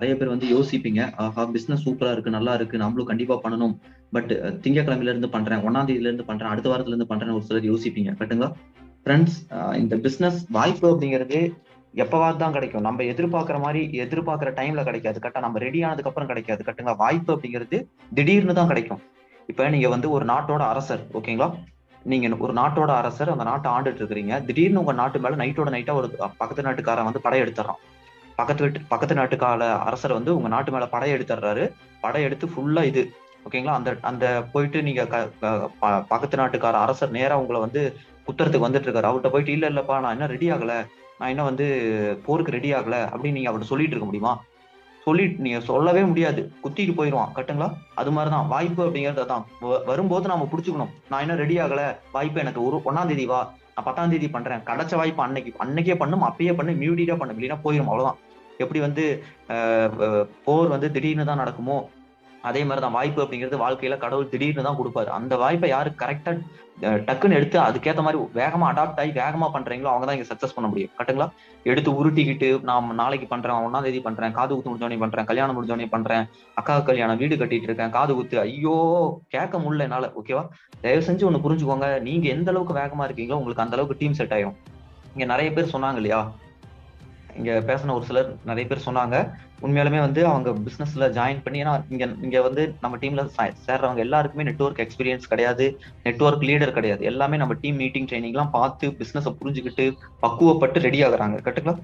நிறைய பேர் வந்து யோசிப்பீங்க, ஆஹா பிசினஸ் சூப்பரா இருக்கு, நல்லா இருக்கு, நம்மளும் கண்டிப்பா பண்ணணும். பட் திங்கட்கிழமையில இருந்து பண்றேன், 1ஆம் தேதியில இருந்து பண்றேன், அடுத்த வாரத்துல இருந்து பண்றேன்னு ஒரு சிலர் யோசிப்பீங்க. கரெக்ட்டுங்களா? ஃப்ரெண்ட்ஸ், இந்த பிசினஸ் வாய்ப்பு அப்படிங்கிறது எப்பவாவது தான் கிடைக்கும். நம்ம எதிர்பார்க்கிற மாதிரி எதிர்பார்க்கிற டைம்ல கிடைக்காது. கரெக்டா நம்ம ரெடி ஆனதுக்கு அப்புறம் கிடைக்காது. கரெக்ட்டுங்களா? வாய்ப்பு அப்படிங்கிறது திடீர்னு தான் கிடைக்கும். இப்ப நீங்க வந்து ஒரு நாட்டோட அரசர், ஓகேங்களா? நீங்க ஒரு நாட்டோட அரசர், அந்த நாட்டை ஆண்டுட்டு இருக்கிறீங்க. திடீர்னு உங்க நாட்டு மேல நைட்டோட நைட்டா ஒரு பக்கத்து நாட்டுக்காரன் வந்து படையெடுத்துறான். பக்கத்து நாட்டுக்கால அரசர் வந்து உங்க நாட்டு மேல படையெடுத்துறாரு. படையெடுத்து ஃபுல்லா இது, ஓகேங்களா? அந்த அந்த போயிட்டு நீங்க பக்கத்து நாட்டுக்கார அரசர் நேரா உங்களை வந்து குத்துறதுக்கு வந்துட்டு இருக்காரு. அவர்கிட்ட போயிட்டு இல்ல இல்லப்பா நான் இன்னும் ரெடி ஆகல, நான் இன்னும் வந்து போருக்கு ரெடி ஆகல அப்படின்னு நீங்க அவர்கிட்ட சொல்லிட்டு இருக்க முடியுமா? சொல்லிட்டு நீங்க சொல்லவே முடியாது. குத்திட்டு போயிருவான். கரெக்ட்டுங்களா? அது மாதிரிதான் வாய்ப்பு அப்படிங்கிறது. அதான் வரும்போது நாம புடிச்சுக்கணும். நான் இன்னும் ரெடி ஆகல, வாய்ப்பு எனக்கு 1ஆம் தேதி வா, நான் 10ஆம் தேதி பண்றேன். கிடைச்ச வாய்ப்பு அன்னைக்கே பண்ணும், அப்பயே பண்ணு, இம்மீடியட்டா பண்ணு, இல்லைன்னா போயிடும், அவ்வளவுதான். எப்படி வந்து போர் வந்து திடீர்னு தான் நடக்குமோ, அதே மாதிரிதான் வாய்ப்பு அப்படிங்கிறது வாழ்க்கையில கடவுள் திடீர்னு தான் கொடுப்பாரு. அந்த வாய்ப்பை யாரு கரெக்டா டக்குன்னு எடுத்து அதுக்கேத்த மாதிரி வேகமா அடாப்ட் ஆகி வேகமா பண்றீங்களோ அவங்க தான் இங்க சக்சஸ் பண்ண முடியும். கரெக்ட்டுங்களா? எடுத்து உருட்டிக்கிட்டு நான் நாளைக்கு பண்றேன், 1ஆம் தேதி பண்றேன், காது குத்து முடிஞ்சோடனே பண்றேன், கல்யாணம் முடிஞ்சோடனே பண்றேன், அக்கா கல்யாணம், வீடு கட்டிட்டு இருக்கேன், காது குத்து, ஐயோ கேட்க முடியல என்னால. ஓகேவா? தயவு செஞ்சு ஒண்ணு புரிஞ்சுக்கோங்க, நீங்க எந்த அளவுக்கு வேகமா இருக்கீங்களோ உங்களுக்கு அந்த அளவுக்கு டீம் செட் ஆயிரும். இங்க நிறைய பேர் சொன்னாங்க இல்லையா, இங்க பேசின ஒரு சிலர் நிறைய பேர் சொன்னாங்க, உண்மையாலுமே வந்து அவங்க பிசினஸ்ல ஜாயின் பண்ணி, ஏன்னா இங்க இங்க வந்து நம்ம டீம்ல சேர்றவங்க எல்லாருக்குமே நெட்வொர்க் எக்ஸ்பீரியன்ஸ் கிடையாது, நெட்வொர்க் லீடர் கிடையாது. எல்லாமே நம்ம டீம் மீட்டிங் ட்ரைனிங் எல்லாம் பார்த்து பிசினஸ் புரிஞ்சுக்கிட்டு பக்குவப்பட்டு ரெடி ஆகுறாங்க. கரெக்ட்டுங்களா?